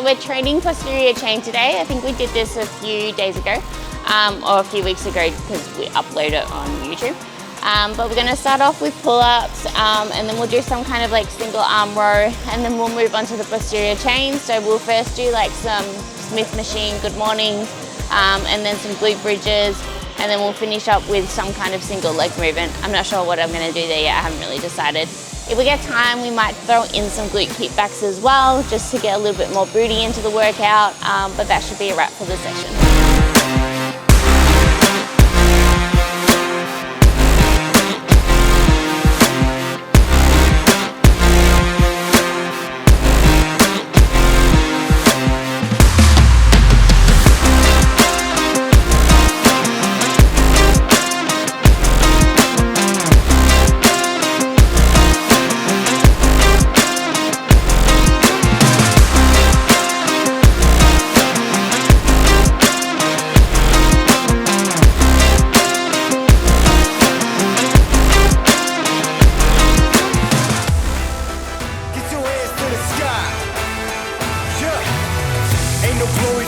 So we're training posterior chain today. I think we did this a few days ago, or a few weeks ago because we upload it on YouTube. But we're gonna start off with pull-ups, and then we'll do some kind of like single arm row, and then we'll move on to the posterior chain. So we'll first do like some Smith machine good mornings, and then some glute bridges, and then we'll finish up with some kind of single leg movement. I'm not sure what I'm gonna do there yet, I haven't really decided. If we get time, we might throw in some glute kickbacks as well, just to get a little bit more booty into the workout, but that should be a wrap for the session.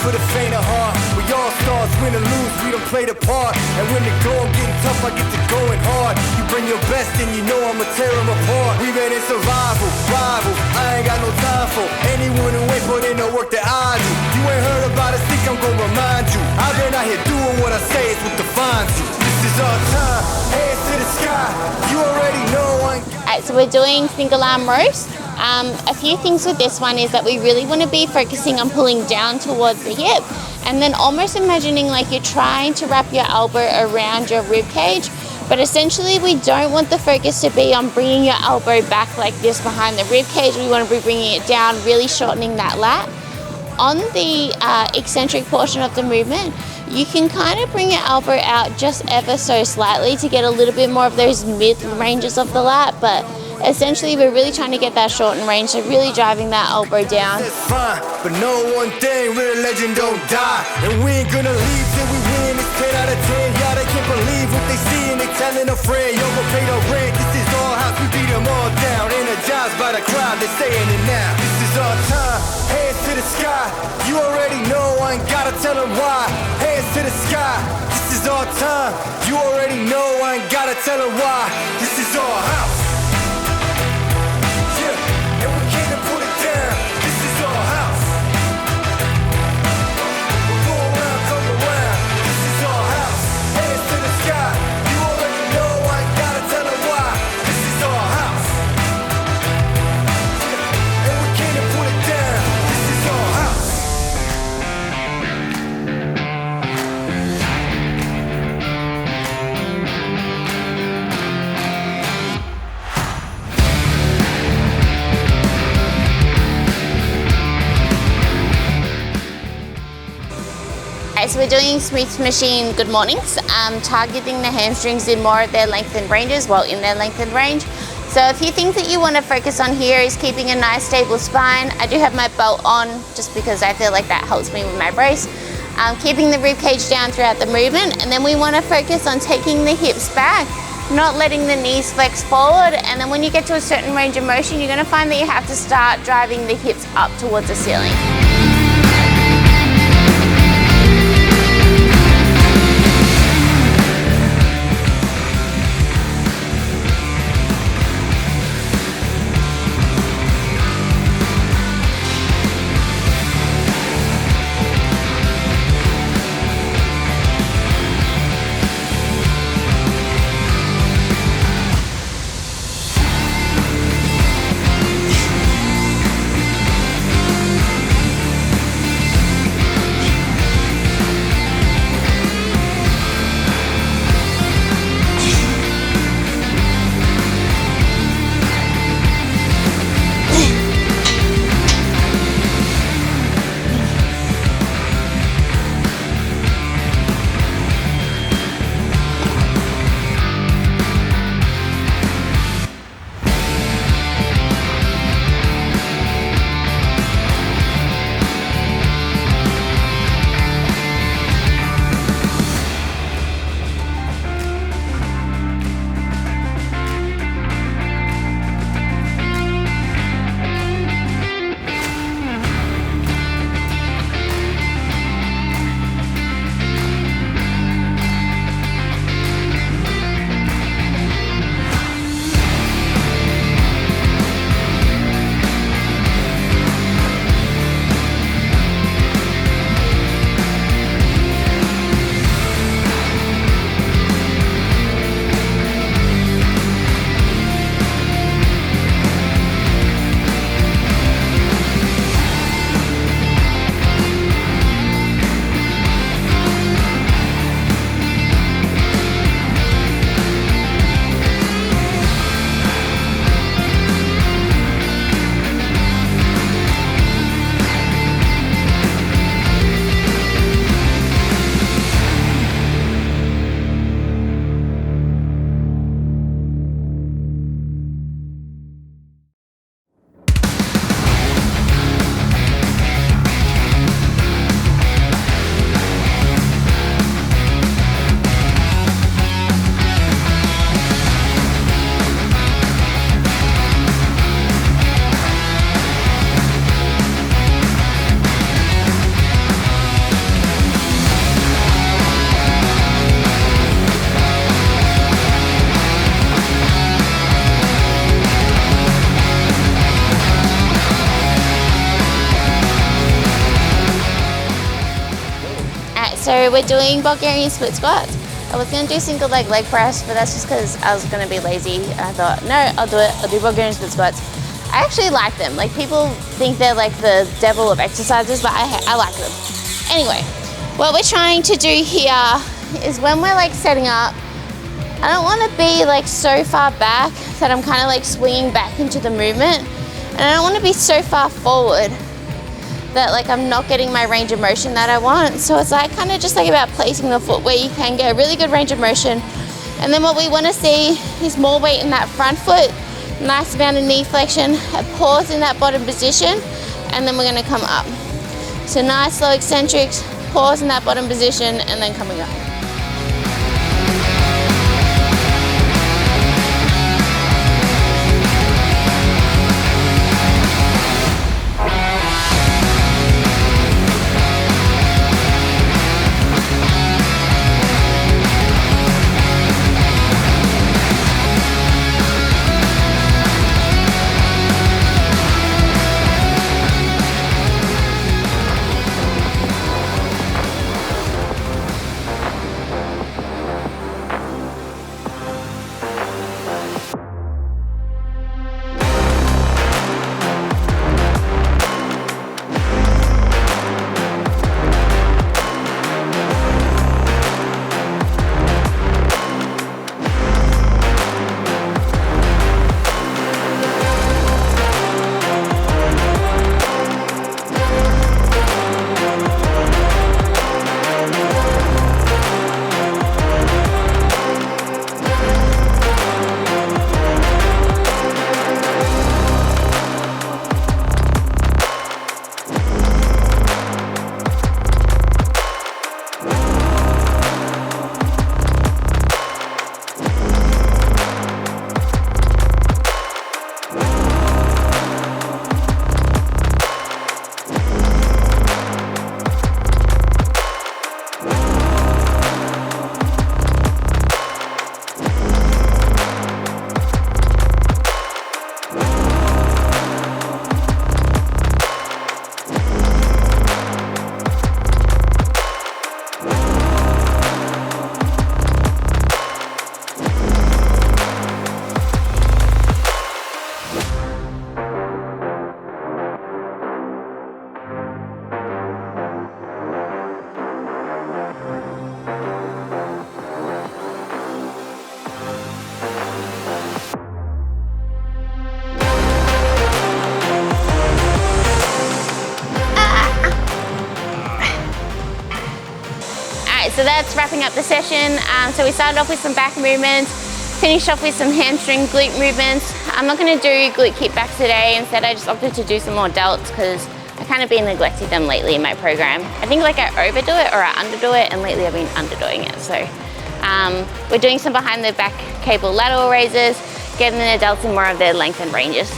For the faint of heart, we all stars, win or lose, we don't play the part. And when the going getting tough, I get to going hard. You bring your best and you know I'ma tear them apart. We been in survival, rival, I ain't got no time for anyone who ain't put in the work that I do. You ain't heard about us, think I'm gonna remind you. I've been out here doing what I say, it's what defines you. This is our time, hands to the sky, you already know I ain't. Alright, so we're doing single arm rows. A few things with this one is that we really want to be focusing on pulling down towards the hip, and then almost imagining like you're trying to wrap your elbow around your rib cage, but essentially we don't want the focus to be on bringing your elbow back like this behind the rib cage. We want to be bringing it down, really shortening that lat. On the eccentric portion of the movement, you can kind of bring your elbow out just ever so slightly to get a little bit more of those mid ranges of the lat, but essentially we're really trying to get that shortened range, so really driving that elbow down. That's fine, but know one thing, real legend don't die. And we ain't gonna leave till we win, it's 10 out of 10. Y'all, they can't believe what they see and they telling a friend. Yo, go pay the rent, this is our house, we beat them all down. Energized by the crowd, they're saying it now. This is our time, hands to the sky. You already know, I ain't gotta tell them why. Hands to the sky, this is our time. You already know, I ain't gotta tell them why. This is our house. So we're doing Smith machine good mornings, targeting the hamstrings in more of their lengthened ranges, well in their lengthened range. So a few things that you want to focus on here is keeping a nice stable spine. I do have my belt on just because I feel like that helps me with my brace. Keeping the rib cage down throughout the movement, and then we want to focus on taking the hips back, not letting the knees flex forward, and then when you get to a certain range of motion, you're going to find that you have to start driving the hips up towards the ceiling. so we're doing Bulgarian split squats. I was gonna do single leg press, but that's just because I was gonna be lazy. And I thought, no, I'll do it. I'll do Bulgarian split squats. I actually like them. Like, people think they're like the devil of exercises, but I like them. Anyway, what we're trying to do here is when we're like setting up, I don't want to be like so far back that I'm kind of like swinging back into the movement, and I don't want to be so far forward that like I'm not getting my range of motion that I want. So it's like kind of just like about placing the foot where you can get a really good range of motion. And then what we want to see is more weight in that front foot, nice amount of knee flexion, a pause in that bottom position, and then we're going to come up. So nice slow eccentrics, pause in that bottom position, and then coming up. So that's wrapping up the session. So we started off with some back movements, finished off with some hamstring glute movements. I'm not going to do glute kickbacks today. Instead, I just opted to do some more delts because I've kind of been neglecting them lately in my program. I think like I overdo it or I underdo it, and lately I've been underdoing it. So we're doing some behind the back cable lateral raises, getting the delts in more of their length and ranges.